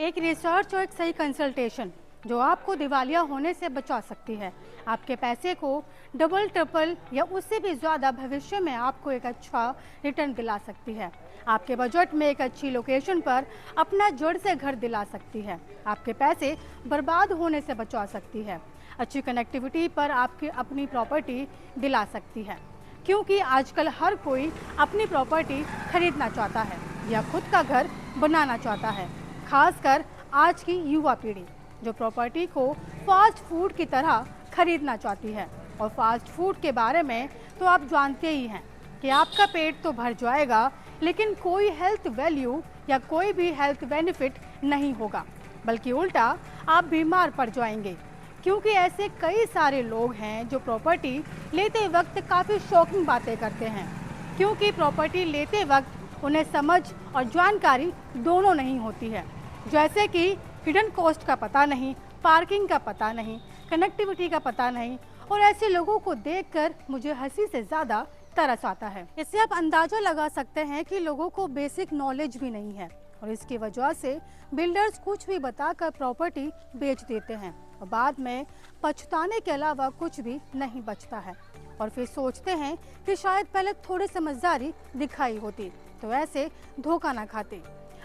एक रिसर्च और एक सही कंसल्टेशन जो आपको दिवालिया होने से बचा सकती है, आपके पैसे को डबल ट्रिपल या उससे भी ज़्यादा भविष्य में आपको एक अच्छा रिटर्न दिला सकती है। आपके बजट में एक अच्छी लोकेशन पर अपना जड़ से घर दिला सकती है, आपके पैसे बर्बाद होने से बचा सकती है, अच्छी कनेक्टिविटी पर आपकी अपनी प्रॉपर्टी दिला सकती है। क्योंकि आजकल हर कोई अपनी प्रॉपर्टी खरीदना चाहता है या खुद का घर बनाना चाहता है, खासकर आज की युवा पीढ़ी जो प्रॉपर्टी को फास्ट फूड की तरह खरीदना चाहती है। और फास्ट फूड के बारे में तो आप जानते ही हैं कि आपका पेट तो भर जाएगा, लेकिन कोई हेल्थ वैल्यू या कोई भी हेल्थ बेनिफिट नहीं होगा, बल्कि उल्टा आप बीमार पड़ जाएंगे। क्योंकि ऐसे कई सारे लोग हैं जो प्रॉपर्टी लेते वक्त काफ़ी शॉकिंग बातें करते हैं, क्योंकि प्रॉपर्टी लेते वक्त उन्हें समझ और जानकारी दोनों नहीं होती है। जैसे कि हिडन कॉस्ट का पता नहीं, पार्किंग का पता नहीं, कनेक्टिविटी का पता नहीं। और ऐसे लोगों को देखकर मुझे हंसी से ज़्यादा तरस आता है। इससे आप अंदाज़ा लगा सकते हैं कि लोगों को बेसिक नॉलेज भी नहीं है, और इसकी वजह से बिल्डर्स कुछ भी बताकर प्रॉपर्टी बेच देते हैं और बाद में पछताने के अलावा कुछ भी नहीं बचता है। और फिर सोचते हैं कि शायद पहले थोड़ी समझदारी दिखाई होती तो ऐसे धोखा ना खाते।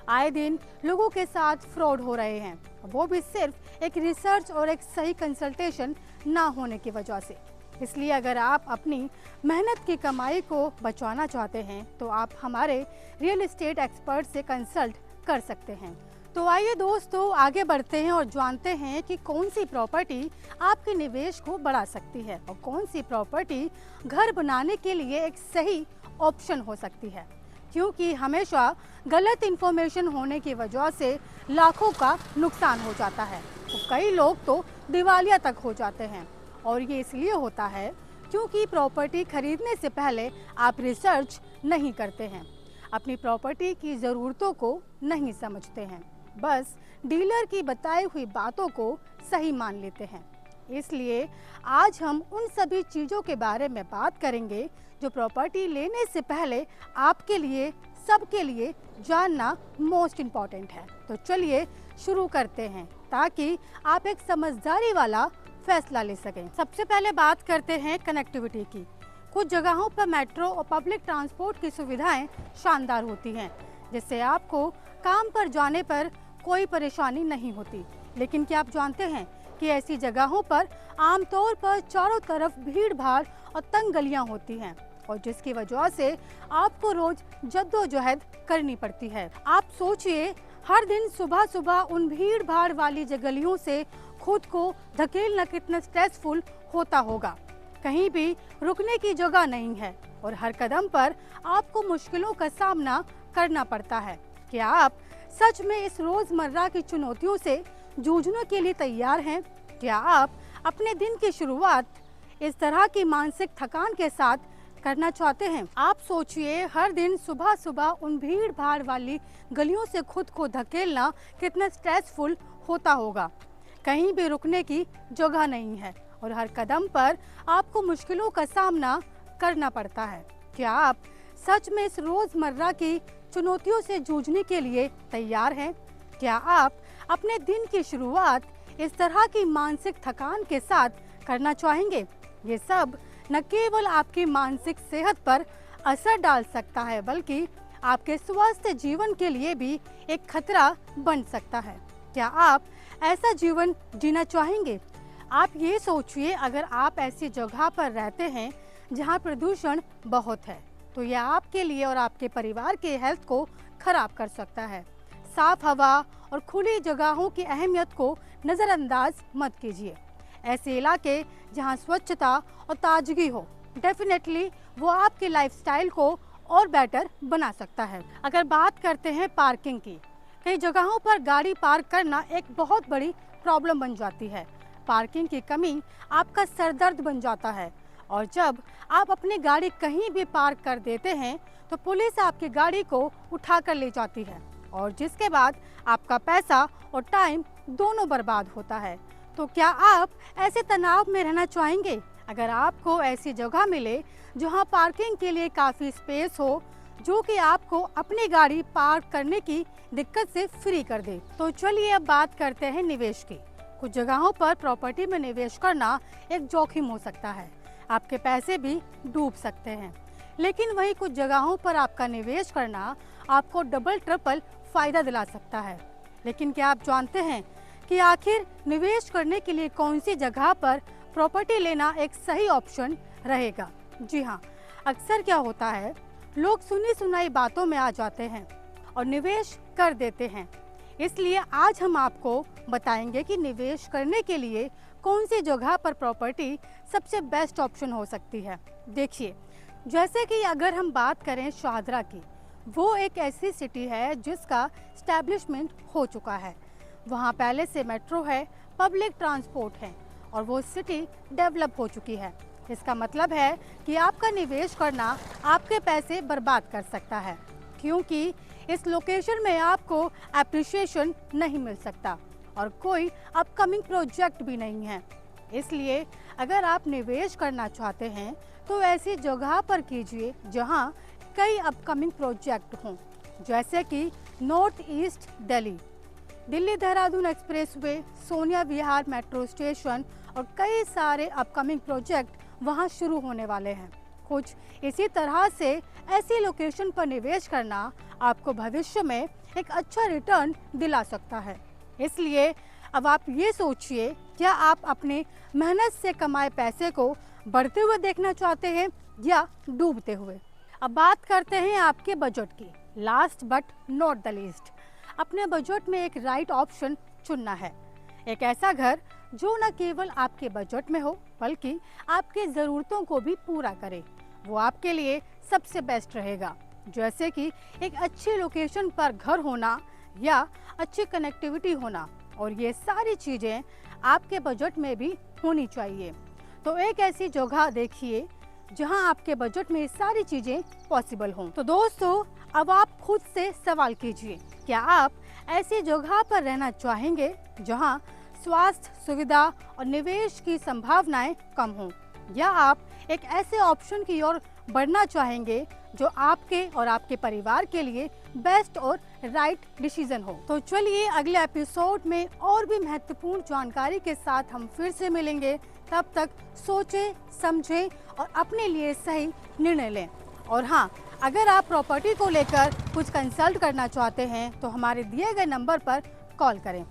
आए दिन लोगों के साथ फ्रॉड हो रहे हैं, वो भी सिर्फ एक रिसर्च और एक सही कंसल्टेशन ना होने की वजह से। इसलिए अगर आप अपनी मेहनत की कमाई को बचाना चाहते हैं तो आप हमारे रियल एस्टेट एक्सपर्ट से कंसल्ट कर सकते हैं। तो आइए दोस्तों आगे बढ़ते हैं और जानते हैं कि कौन सी प्रॉपर्टी आपके निवेश को बढ़ा सकती है और कौन सी प्रॉपर्टी घर बनाने के लिए एक सही ऑप्शन हो सकती है। क्योंकि हमेशा गलत इन्फॉर्मेशन होने की वजह से लाखों का नुकसान हो जाता है, तो कई लोग तो दिवालिया तक हो जाते हैं। और ये इसलिए होता है क्योंकि प्रॉपर्टी खरीदने से पहले आप रिसर्च नहीं करते हैं, अपनी प्रॉपर्टी की ज़रूरतों को नहीं समझते हैं, बस डीलर की बताई हुई बातों को सही मान लेते हैं। इसलिए आज हम उन सभी चीज़ों के बारे में बात करेंगे जो प्रॉपर्टी लेने से पहले आपके लिए, सबके लिए जानना मोस्ट इम्पॉर्टेंट है। तो चलिए शुरू करते हैं ताकि आप एक समझदारी वाला फैसला ले सकें। सबसे पहले बात करते हैं कनेक्टिविटी की। कुछ जगहों पर मेट्रो और पब्लिक ट्रांसपोर्ट की सुविधाएं शानदार होती हैं, जिससे आपको काम पर जाने पर कोई परेशानी नहीं होती। लेकिन क्या आप जानते हैं कि ऐसी जगहों पर आमतौर पर चारों तरफ भीड़ भाड़ और तंग गलियां होती हैं, और जिसकी वजह से आपको रोज जद्दोजहद करनी पड़ती है। आप सोचिए, हर दिन सुबह सुबह उन भीड़ भाड़ वाली गलियों से खुद को धकेलना कितना स्ट्रेसफुल होता होगा। कहीं भी रुकने की जगह नहीं है और हर कदम पर आपको मुश्किलों का सामना करना पड़ता है। क्या आप सच में इस रोजमर्रा की चुनौतियों से जूझने के लिए तैयार हैं? क्या आप अपने दिन की शुरुआत इस तरह की मानसिक थकान के साथ करना चाहते हैं? आप सोचिए, हर दिन सुबह सुबह उन भीड़ भाड़ वाली गलियों से खुद को धकेलना कितना स्ट्रेसफुल होता होगा। कहीं भी रुकने की जगह नहीं है और हर कदम पर आपको मुश्किलों का सामना करना पड़ता है। क्या आप सच में इस रोजमर्रा की चुनौतियों से जूझने के लिए तैयार हैं? क्या आप अपने दिन की शुरुआत इस तरह की मानसिक थकान के साथ करना चाहेंगे? ये सब न केवल आपकी मानसिक सेहत पर असर डाल सकता है, बल्कि आपके स्वस्थ जीवन के लिए भी एक खतरा बन सकता है। क्या आप ऐसा जीवन जीना चाहेंगे? आप ये सोचिए, अगर आप ऐसी जगह पर रहते हैं जहां प्रदूषण बहुत है, तो यह आपके लिए और आपके परिवार के हेल्थ को खराब कर सकता है। साफ हवा और खुली जगहों की अहमियत को नज़रअंदाज मत कीजिए। ऐसे इलाके जहां स्वच्छता और ताजगी हो, डेफिनेटली वो आपके लाइफस्टाइल को और बेटर बना सकता है। अगर बात करते हैं पार्किंग की, कई जगहों पर गाड़ी पार्क करना एक बहुत बड़ी प्रॉब्लम बन जाती है। पार्किंग की कमी आपका सरदर्द बन जाता है, और जब आप अपनी गाड़ी कहीं भी पार्क कर देते हैं तो पुलिस आपकी गाड़ी को उठा कर ले जाती है, और जिसके बाद आपका पैसा और टाइम दोनों बर्बाद होता है। तो क्या आप ऐसे तनाव में रहना चाहेंगे? अगर आपको ऐसी जगह मिले जहां पार्किंग के लिए काफ़ी स्पेस हो, जो कि आपको अपनी गाड़ी पार्क करने की दिक्कत से फ्री कर दे। तो चलिए अब बात करते हैं निवेश की। कुछ जगहों पर प्रॉपर्टी में निवेश करना एक जोखिम हो सकता है, आपके पैसे भी डूब सकते हैं। लेकिन वहीं कुछ जगहों पर आपका निवेश करना आपको डबल ट्रिपल फायदा दिला सकता है। लेकिन क्या आप जानते हैं कि आखिर निवेश करने के लिए कौन सी जगह पर प्रॉपर्टी लेना एक सही ऑप्शन रहेगा? जी हाँ, अक्सर क्या होता है, लोग सुनी सुनाई बातों में आ जाते हैं और निवेश कर देते हैं। इसलिए आज हम आपको बताएंगे कि निवेश करने के लिए कौन सी जगह पर प्रॉपर्टी सबसे बेस्ट ऑप्शन हो सकती है। देखिए, जैसे कि अगर हम बात करें शाहदरा की, वो एक ऐसी सिटी है जिसका स्टैब्लिशमेंट हो चुका है। वहाँ पहले से मेट्रो है, पब्लिक ट्रांसपोर्ट है और वो सिटी डेवलप हो चुकी है। इसका मतलब है कि आपका निवेश करना आपके पैसे बर्बाद कर सकता है, क्योंकि इस लोकेशन में आपको एप्रिसिएशन नहीं मिल सकता और कोई अपकमिंग प्रोजेक्ट भी नहीं है। इसलिए अगर आप निवेश करना चाहते हैं तो ऐसी जगह पर कीजिए जहां कई अपकमिंग प्रोजेक्ट हों, जैसे कि north east Delhi, Delhi Dehradun expressway, Sonia Vihar metro station और कई सारे अपकमिंग प्रोजेक्ट वहां शुरू होने वाले हैं। कुछ इसी तरह से ऐसी लोकेशन पर निवेश करना आपको भविष्य में एक अच्छा रिटर्न दिला सकता है। इसलिए अब आप ये सोचिए, क्या आप अपने मेहनत से कमाए पैसे को बढ़ते हुए देखना चाहते हैं या डूबते हुए? अब बात करते हैं आपके बजट की। Last but not the least, अपने बजट में एक राइट ऑप्शन चुनना है। एक ऐसा घर जो न केवल आपके बजट में हो बल्कि आपकी ज़रूरतों को भी पूरा करे, वो आपके लिए सबसे बेस्ट रहेगा। जैसे कि एक अच्छी लोकेशन पर घर होना या अच्छी कनेक्टिविटी होना, और ये सारी चीज़ें आपके बजट में भी होनी चाहिए। तो एक ऐसी जगह देखिए जहां आपके बजट में सारी चीज़ें पॉसिबल हों। तो दोस्तों, अब आप खुद से सवाल कीजिए, क्या आप ऐसी जगह पर रहना चाहेंगे जहां स्वास्थ्य सुविधा और निवेश की संभावनाएं कम हों, या आप एक ऐसे ऑप्शन की ओर बढ़ना चाहेंगे जो आपके और आपके परिवार के लिए बेस्ट और राइट डिसीजन हो? तो चलिए अगले एपिसोड में और भी महत्वपूर्ण जानकारी के साथ हम फिर से मिलेंगे। तब तक सोचें, समझें और अपने लिए सही निर्णय लें। और हाँ, अगर आप प्रॉपर्टी को लेकर कुछ कंसल्ट करना चाहते हैं तो हमारे दिए गए नंबर पर कॉल करें।